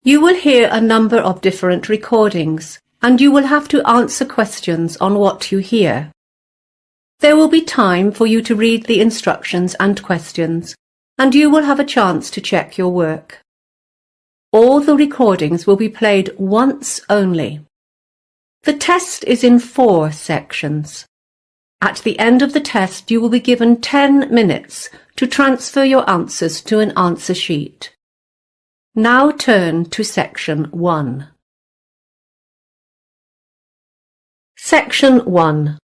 You will hear a number of different recordings, and you will have to answer questions on what you hear. There will be time for you to read the instructions and questions, and you will have a chance to check your work. All the recordings will be played once only. The test is in 4 sections. At the end of the test, you will be given 10 minutes to transfer your answers to an answer sheet. Now turn to Section 1. Section 1.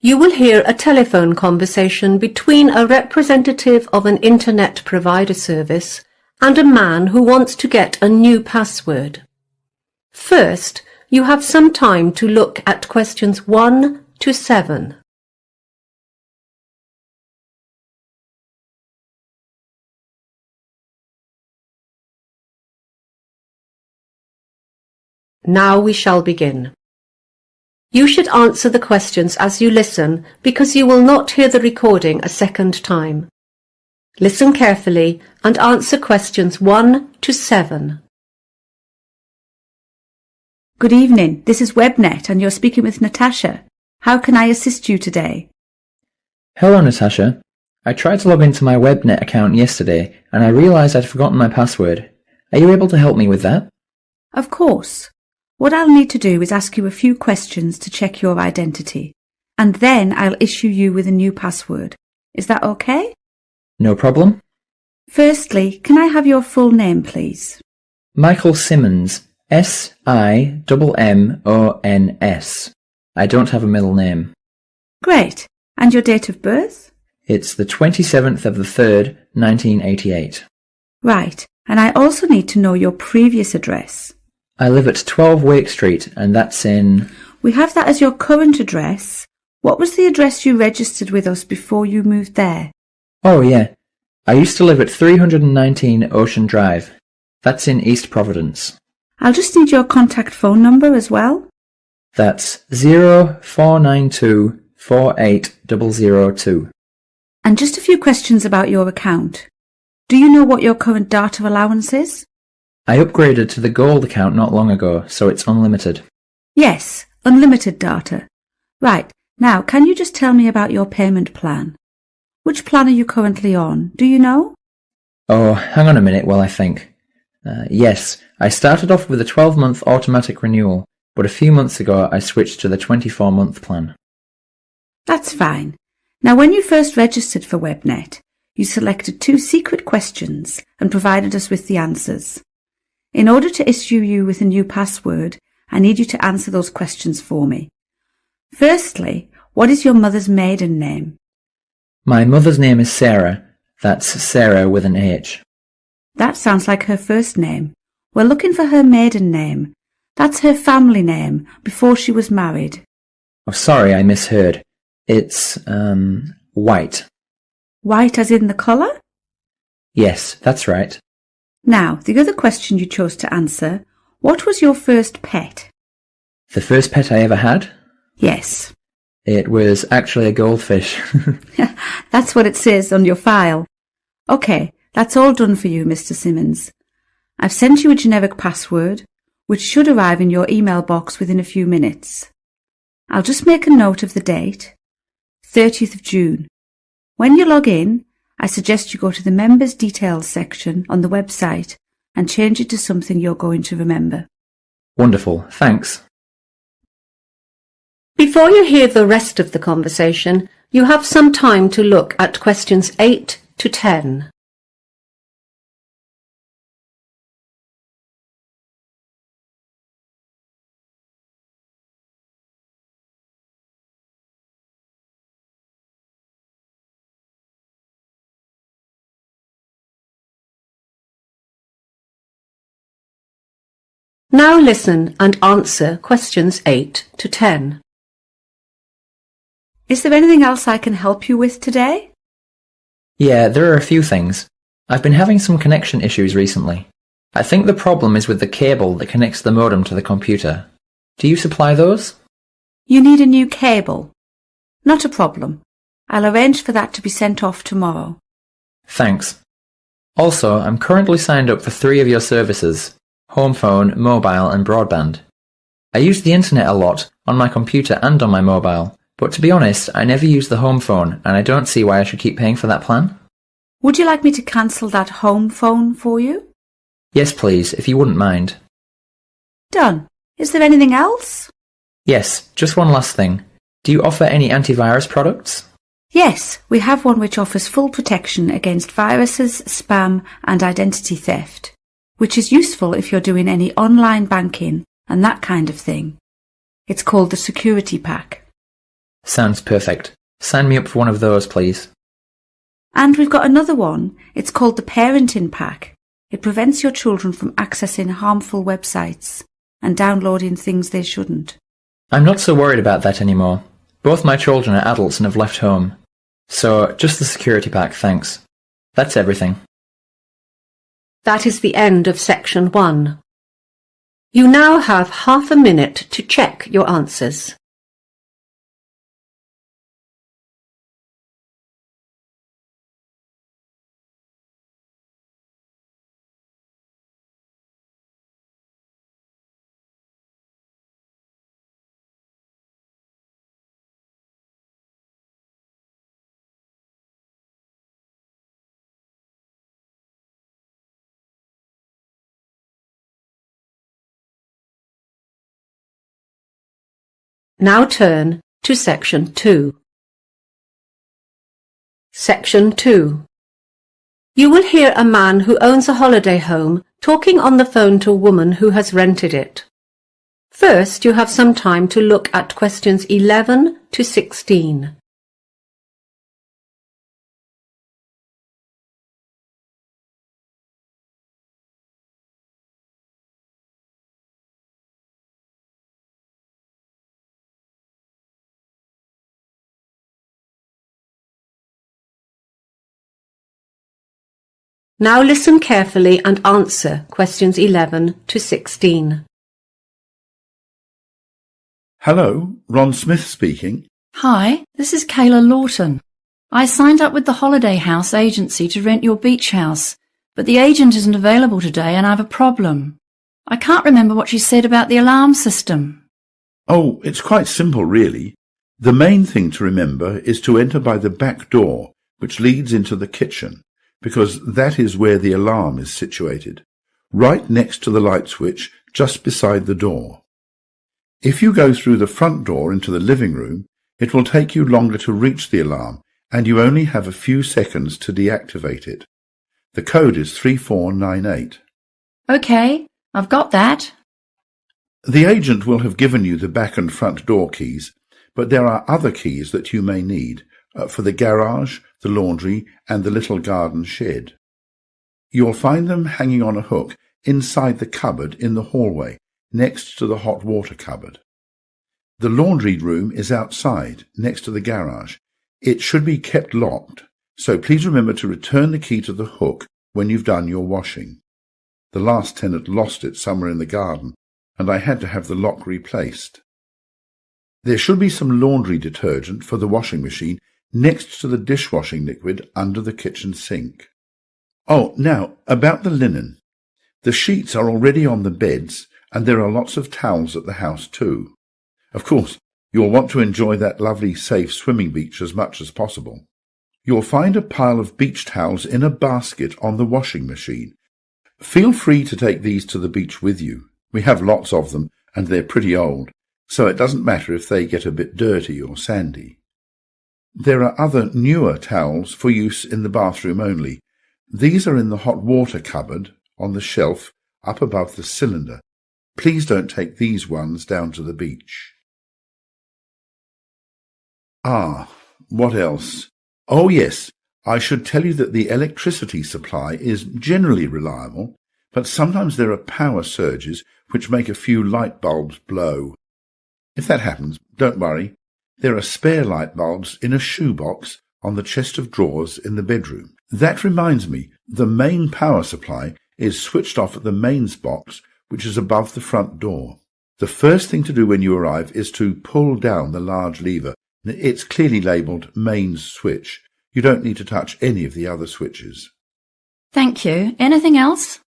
You will hear a telephone conversation between a representative of an Internet provider service and a man who wants to get a new password. First, you have some time to look at questions 1 to 7. Now we shall begin. You should answer the questions as you listen because you will not hear the recording a second time. Listen carefully and answer questions 1 to 7. Good evening, this is WebNet and you're speaking with Natasha. How can I assist you today? Hello, Natasha. I tried to log into my WebNet account yesterday and I realised I'd forgotten my password. Are you able to help me with that? Of course. What I'll need to do is ask you a few questions to check your identity, and then I'll issue you with a new password. Is that okay? No problem. Firstly, can I have your full name, please? Michael Simmons. Simmons. I don't have a middle name. Great. And your date of birth? It's the 27th of the 3rd, 1988. Right. And I also need to know your previous address. I live at 12 Wake Street, and that's in... We have that as your current address. What was the address you registered with us before you moved there? Oh, yeah. I used to live at 319 Ocean Drive. That's in East Providence. I'll just need your contact phone number as well. That's 0492 48002. And just a few questions about your account. Do you know what your current data allowance is? I upgraded to the Gold account not long ago, so it's unlimited. Yes, unlimited data. Right, now can you just tell me about your payment plan? Which plan are you currently on? Do you know? Oh, hang on a minute while I think. Yes, I started off with a 12-month automatic renewal, but a few months ago I switched to the 24-month plan. That's fine. Now when you first registered for WebNet, you selected 2 secret questions and provided us with the answers. In order to issue you with a new password, I need you to answer those questions for me. Firstly, what is your mother's maiden name? My mother's name is Sarah. That's Sarah with an H. That sounds like her first name. We're looking for her maiden name. That's her family name before she was married. Oh, sorry, I misheard. It's, White. White as in the colour? Yes, that's right. Now, the other question you chose to answer, what was your first pet? The first pet I ever had? Yes. It was actually a goldfish. That's what it says on your file. OK, that's all done for you, Mr. Simmons. I've sent you a generic password, which should arrive in your email box within a few minutes. I'll just make a note of the date, 30th of June. When you log in, I suggest you go to the Members Details section on the website and change it to something you're going to remember. Wonderful, thanks. Before you hear the rest of the conversation, you have some time to look at questions 8 to 10. Now listen and answer questions 8 to 10. Is there anything else I can help you with today? Yeah, there are a few things. I've been having some connection issues recently. I think the problem is with the cable that connects the modem to the computer. Do you supply those? You need a new cable. Not a problem. I'll arrange for that to be sent off tomorrow. Thanks. Also, I'm currently signed up for 3 of your services. home phone, mobile and broadband. I use the internet a lot, on my computer and on my mobile, but to be honest, I never use the home phone and I don't see why I should keep paying for that plan. Would you like me to cancel that home phone for you? Yes, please, if you wouldn't mind. Done. Is there anything else? Yes, just one last thing. Do you offer any antivirus products? Yes, we have one which offers full protection against viruses, spam and identity theft, which is useful if you're doing any online banking and that kind of thing. It's called the Security Pack. Sounds perfect. Sign me up for one of those, please. And we've got another one. It's called the Parenting Pack. It prevents your children from accessing harmful websites and downloading things they shouldn't. I'm not so worried about that anymore. Both my children are adults and have left home. So, just the security pack, thanks. That's everything. That is the end of section 1. You now have half a minute to check your answers. Now turn to section 2. Section 2. You will hear a man who owns a holiday home talking on the phone to a woman who has rented it. First, you have some time to look at questions 11 to 16. Now listen carefully and answer questions 11 to 16. Hello, Ron Smith speaking. Hi, this is Kayla Lawton. I signed up with the Holiday House agency to rent your beach house, but the agent isn't available today and I have a problem. I can't remember what she said about the alarm system. Oh, it's quite simple, really. The main thing to remember is to enter by the back door, which leads into the kitchen, because that is where the alarm is situated, right next to the light switch, just beside the door. If you go through the front door into the living room, it will take you longer to reach the alarm, and you only have a few seconds to deactivate it. The code is 3498. Okay, I've got that. The agent will have given you the back and front door keys, but there are other keys that you may need for the garage, the laundry, and the little garden shed. You'll find them hanging on a hook inside the cupboard in the hallway, next to the hot water cupboard. The laundry room is outside, next to the garage. It should be kept locked, so please remember to return the key to the hook when you've done your washing. The last tenant lost it somewhere in the garden, and I had to have the lock replaced. There should be some laundry detergent for the washing machine next to the dishwashing liquid under the kitchen sink. Oh, now, about the linen. The sheets are already on the beds, and there are lots of towels at the house too. Of course, you'll want to enjoy that lovely, safe swimming beach as much as possible. You'll find a pile of beach towels in a basket on the washing machine. Feel free to take these to the beach with you. We have lots of them, and they're pretty old, so it doesn't matter if they get a bit dirty or sandy. There are other newer towels for use in the bathroom only. These are in the hot water cupboard on the shelf up above the cylinder. Please don't take these ones down to the beach. What else? Oh yes, I should tell you that the electricity supply is generally reliable, but sometimes there are power surges which make a few light bulbs blow. If that happens, don't worry. There are spare light bulbs in a shoebox on the chest of drawers in the bedroom. That reminds me, the main power supply is switched off at the mains box, which is above the front door. The first thing to do when you arrive is to pull down the large lever. It's clearly labelled mains switch. You don't need to touch any of the other switches. Thank you. Anything else?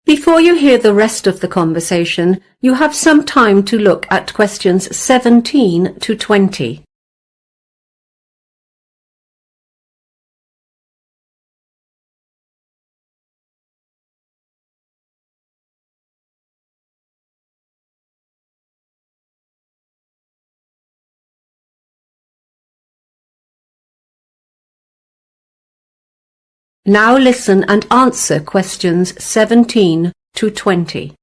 Before you hear the rest of the conversation, you have some time to look at questions 17 to 20. Now listen and answer questions 17 to 20.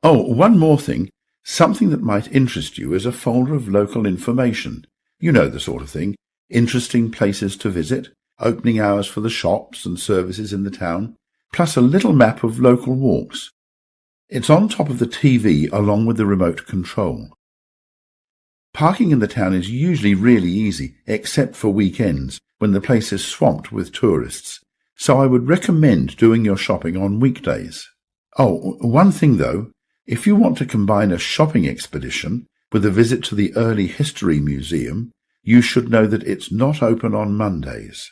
Oh, one more thing. Something that might interest you is a folder of local information. You know the sort of thing. Interesting places to visit, opening hours for the shops and services in the town, plus a little map of local walks. It's on top of the TV along with the remote control. Parking in the town is usually really easy, except for weekends, when the place is swamped with tourists, so I would recommend doing your shopping on weekdays. Oh, one thing though, if you want to combine a shopping expedition with a visit to the Early History Museum, you should know that it's not open on Mondays.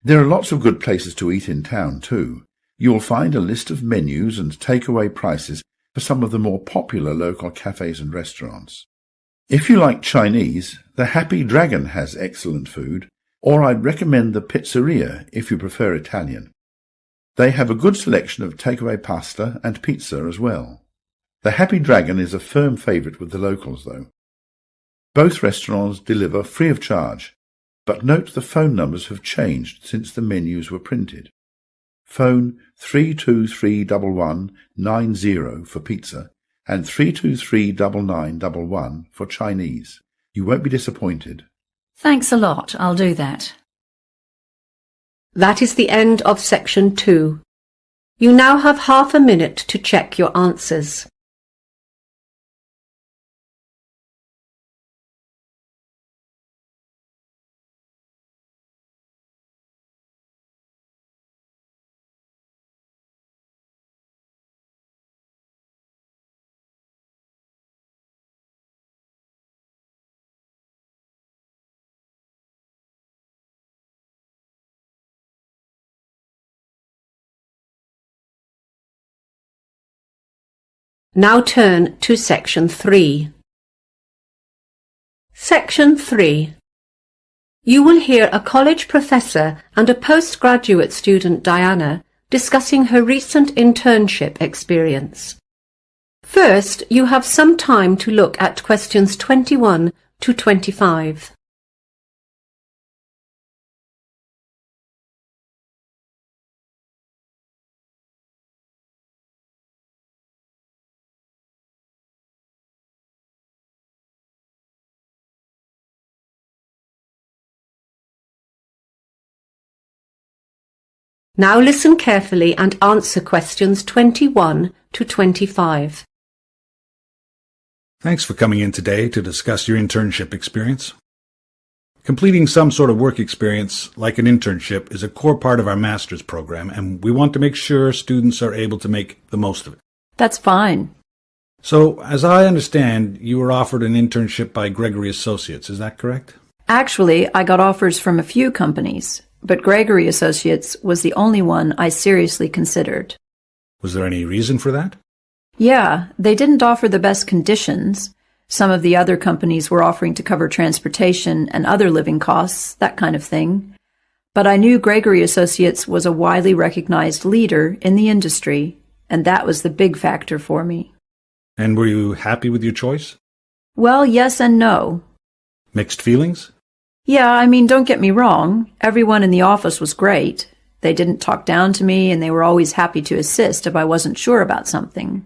There are lots of good places to eat in town too. You'll find a list of menus and takeaway prices for some of the more popular local cafes and restaurants. If you like Chinese, the Happy Dragon has excellent food, or I'd recommend the Pizzeria if you prefer Italian. They have a good selection of takeaway pasta and pizza as well. The Happy Dragon is a firm favourite with the locals though. Both restaurants deliver free of charge, but note the phone numbers have changed since the menus were printed. Phone 3231190 for pizza and 3239911 for Chinese. You won't be disappointed. Thanks a lot. I'll do that. That is the end of section 2. You now have half a minute to check your answers. Now turn to section 3. Section 3. You will hear a college professor and a postgraduate student, Diana, discussing her recent internship experience. First, you have some time to look at questions 21 to 25. Now listen carefully and answer questions 21 to 25. Thanks for coming in today to discuss your internship experience. Completing some sort of work experience, like an internship, is a core part of our master's program, and we want to make sure students are able to make the most of it. That's fine. So, as I understand, you were offered an internship by Gregory Associates, is that correct? Actually, I got offers from a few companies, but Gregory Associates was the only one I seriously considered. Was there any reason for that? Yeah, they didn't offer the best conditions. Some of the other companies were offering to cover transportation and other living costs, that kind of thing. But I knew Gregory Associates was a widely recognized leader in the industry, and that was the big factor for me. And were you happy with your choice? Well, yes and no. Mixed feelings? Yeah, I mean, don't get me wrong. Everyone in the office was great. They didn't talk down to me, and they were always happy to assist if I wasn't sure about something.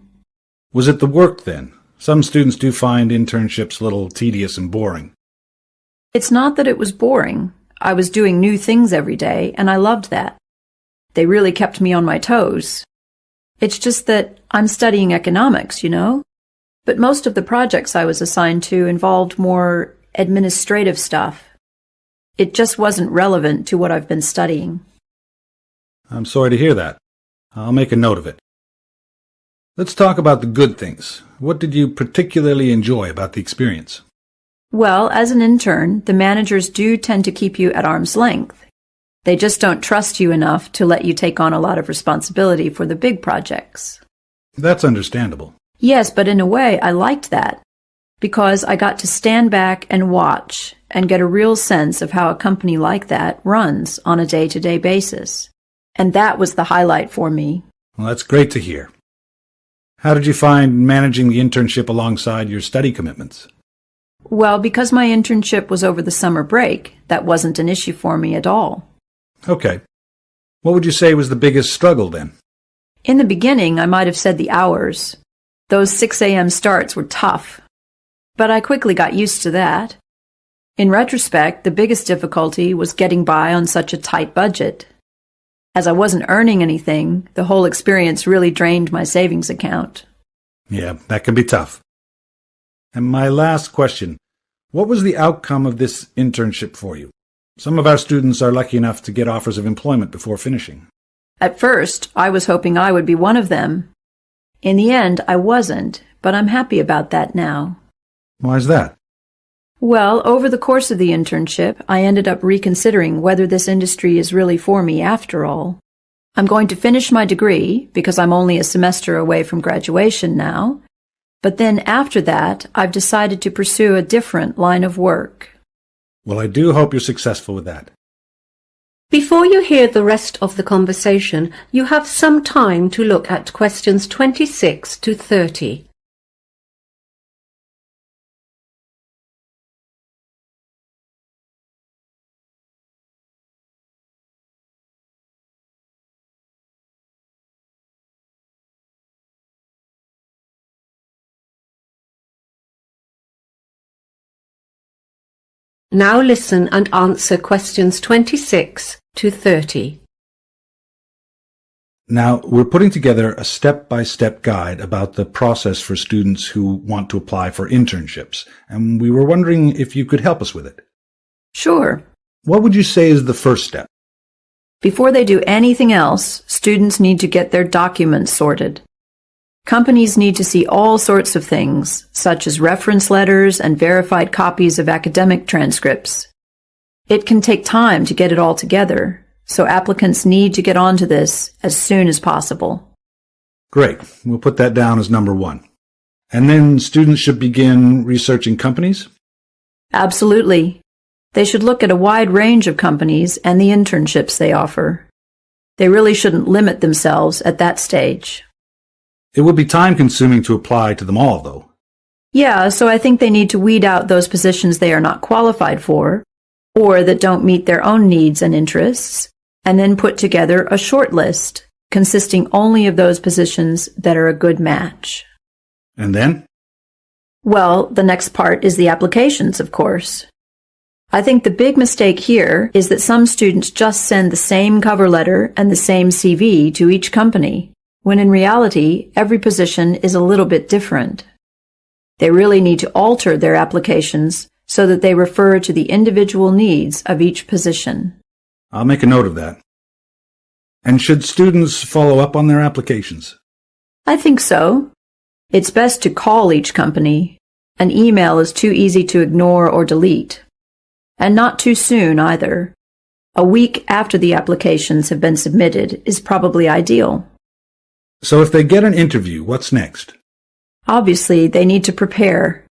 Was it the work, then? Some students do find internships a little tedious and boring. It's not that it was boring. I was doing new things every day, and I loved that. They really kept me on my toes. It's just that I'm studying economics, you know? But most of the projects I was assigned to involved more administrative stuff. It just wasn't relevant to what I've been studying. I'm sorry to hear that. I'll make a note of it. Let's talk about the good things. What did you particularly enjoy about the experience? Well, as an intern, the managers do tend to keep you at arm's length. They just don't trust you enough to let you take on a lot of responsibility for the big projects. That's understandable. Yes, but in a way, I liked that, because I got to stand back and watch and get a real sense of how a company like that runs on a day-to-day basis. And that was the highlight for me. Well, that's great to hear. How did you find managing the internship alongside your study commitments? Well, because my internship was over the summer break, that wasn't an issue for me at all. Okay. What would you say was the biggest struggle then? In the beginning, I might have said the hours. Those 6 a.m. starts were tough. But I quickly got used to that. In retrospect, the biggest difficulty was getting by on such a tight budget. As I wasn't earning anything, the whole experience really drained my savings account. Yeah, that can be tough. And my last question, what was the outcome of this internship for you? Some of our students are lucky enough to get offers of employment before finishing. At first, I was hoping I would be one of them. In the end, I wasn't, but I'm happy about that now. Why is that? Well, over the course of the internship, I ended up reconsidering whether this industry is really for me after all. I'm going to finish my degree, because I'm only a semester away from graduation now, but then after that, I've decided to pursue a different line of work. Well, I do hope you're successful with that. Before you hear the rest of the conversation, you have some time to look at questions 26 to 30. Now listen and answer questions 26 to 30. Now, we're putting together a step-by-step guide about the process for students who want to apply for internships, and we were wondering if you could help us with it. Sure. What would you say is the first step? Before they do anything else, students need to get their documents sorted. Companies need to see all sorts of things, such as reference letters and verified copies of academic transcripts. It can take time to get it all together, so applicants need to get onto this as soon as possible. Great. We'll put that down as number one. And then students should begin researching companies? Absolutely. They should look at a wide range of companies and the internships they offer. They really shouldn't limit themselves at that stage. It would be time-consuming to apply to them all, though. Yeah, so I think they need to weed out those positions they are not qualified for, or that don't meet their own needs and interests, and then put together a short list consisting only of those positions that are a good match. And then? Well, the next part is the applications, of course. I think the big mistake here is that some students just send the same cover letter and the same CV to each company, when in reality, every position is a little bit different. They really need to alter their applications so that they refer to the individual needs of each position. I'll make a note of that. And should students follow up on their applications? I think so. It's best to call each company. An email is too easy to ignore or delete. And not too soon either. A week after the applications have been submitted is probably ideal. So if they get an interview, what's next? Obviously, they need to prepare.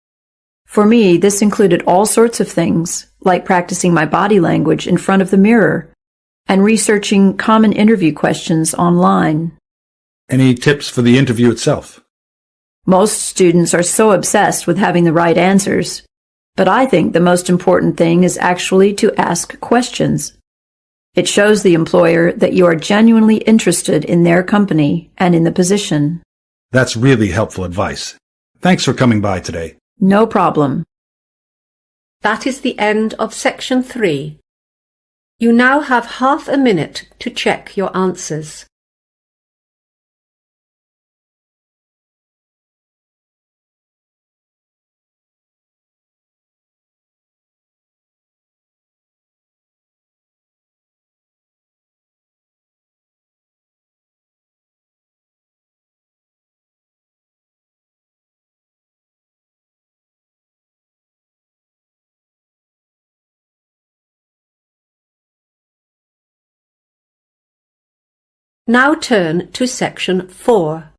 For me, this included all sorts of things, like practicing my body language in front of the mirror and researching common interview questions online. Any tips for the interview itself? Most students are so obsessed with having the right answers, but I think the most important thing is actually to ask questions. It shows the employer that you are genuinely interested in their company and in the position. That's really helpful advice. Thanks for coming by today. No problem. That is the end of section 3. You now have half a minute to check your answers. Now turn to Section 4.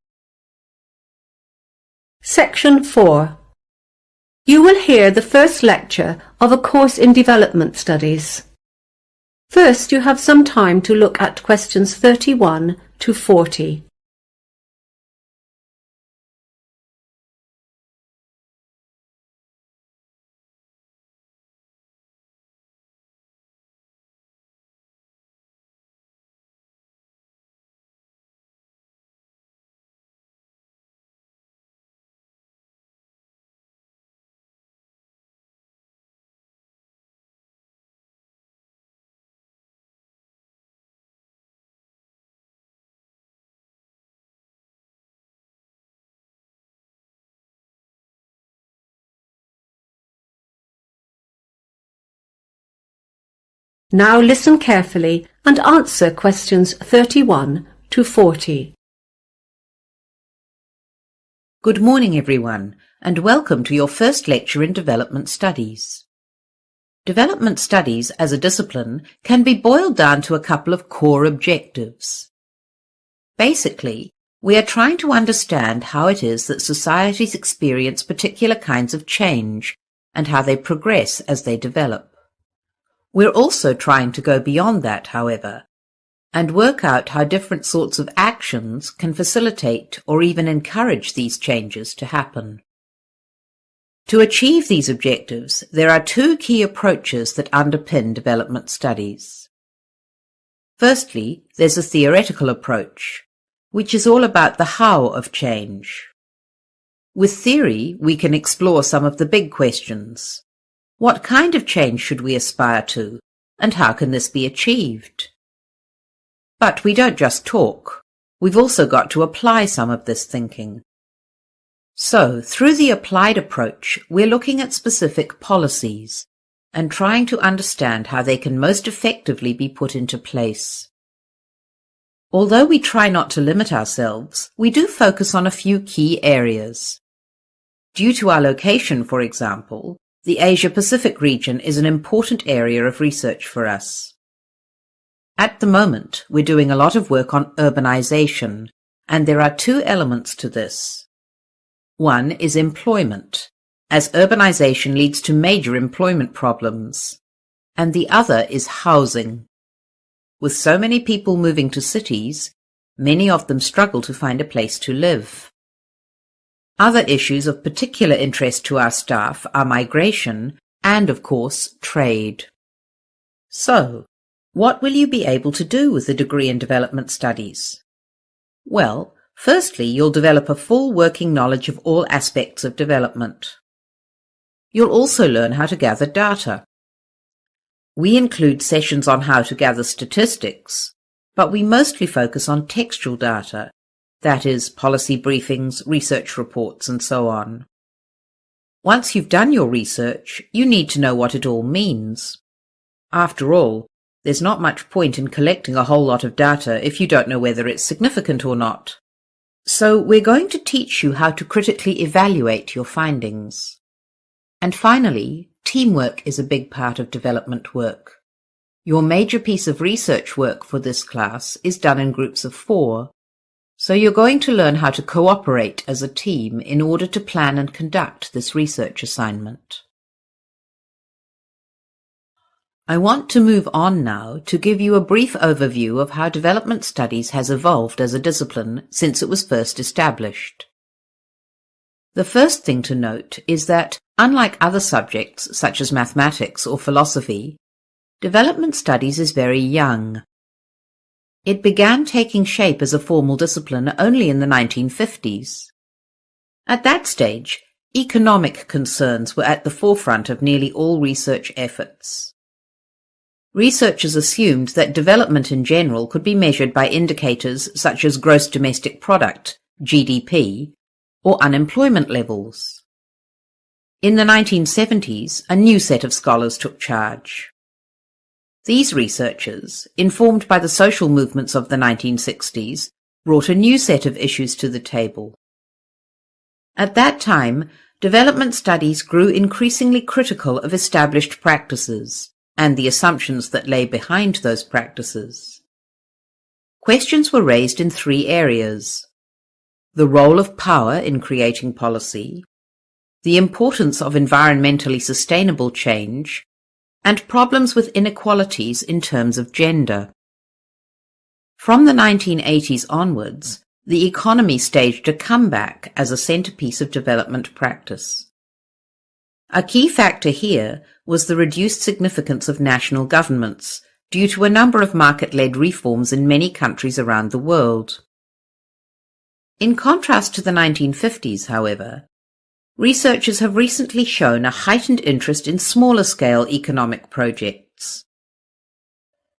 Section 4. You will hear the first lecture of a course in development studies. First, you have some time to look at questions 31 to 40. Now listen carefully and answer questions 31 to 40. Good morning, everyone, and welcome to your first lecture in Development Studies. Development Studies as a discipline can be boiled down to a couple of core objectives. Basically, we are trying to understand how it is that societies experience particular kinds of change and how they progress as they develop. We're also trying to go beyond that, however, and work out how different sorts of actions can facilitate or even encourage these changes to happen. To achieve these objectives, there are two key approaches that underpin development studies. Firstly, there's a theoretical approach, which is all about the how of change. With theory, we can explore some of the big questions. What kind of change should we aspire to, and how can this be achieved? But we don't just talk. We've also got to apply some of this thinking. So, through the applied approach, we're looking at specific policies and trying to understand how they can most effectively be put into place. Although we try not to limit ourselves, we do focus on a few key areas. Due to our location, for example, the Asia-Pacific region is an important area of research for us. At the moment, we're doing a lot of work on urbanization, and there are two elements to this. One is employment, as urbanization leads to major employment problems, and the other is housing. With so many people moving to cities, many of them struggle to find a place to live. Other issues of particular interest to our staff are migration and, of course, trade. So, what will you be able to do with the degree in development studies? Well, firstly, you'll develop a full working knowledge of all aspects of development. You'll also learn how to gather data. We include sessions on how to gather statistics, but we mostly focus on textual data, that is, policy briefings, research reports, and so on. Once you've done your research, you need to know what it all means. After all, there's not much point in collecting a whole lot of data if you don't know whether it's significant or not. So we're going to teach you how to critically evaluate your findings. And finally, teamwork is a big part of development work. Your major piece of research work for this class is done in groups of 4, so you're going to learn how to cooperate as a team in order to plan and conduct this research assignment. I want to move on now to give you a brief overview of how development studies has evolved as a discipline since it was first established. The first thing to note is that, unlike other subjects such as mathematics or philosophy, development studies is very young. It began taking shape as a formal discipline only in the 1950s. At that stage, economic concerns were at the forefront of nearly all research efforts. Researchers assumed that development in general could be measured by indicators such as gross domestic product, GDP, or unemployment levels. In the 1970s, a new set of scholars took charge. These researchers, informed by the social movements of the 1960s, brought a new set of issues to the table. At that time, development studies grew increasingly critical of established practices and the assumptions that lay behind those practices. questions were raised in 3 areas: the role of power in creating policy, the importance of environmentally sustainable change, and problems with inequalities in terms of gender. From the 1980s onwards, the economy staged a comeback as a centerpiece of development practice. A key factor here was the reduced significance of national governments due to a number of market-led reforms in many countries around the world. In contrast to the 1950s, however, researchers have recently shown a heightened interest in smaller-scale economic projects.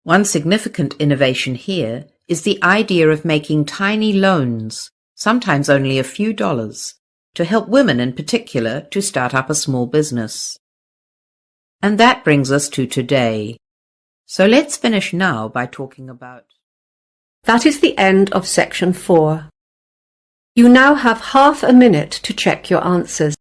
One significant innovation here is the idea of making tiny loans, sometimes only a few dollars, to help women in particular to start up a small business. And that brings us to today. So let's finish now by talking about... That is the end of section 4. You now have half a minute to check your answers.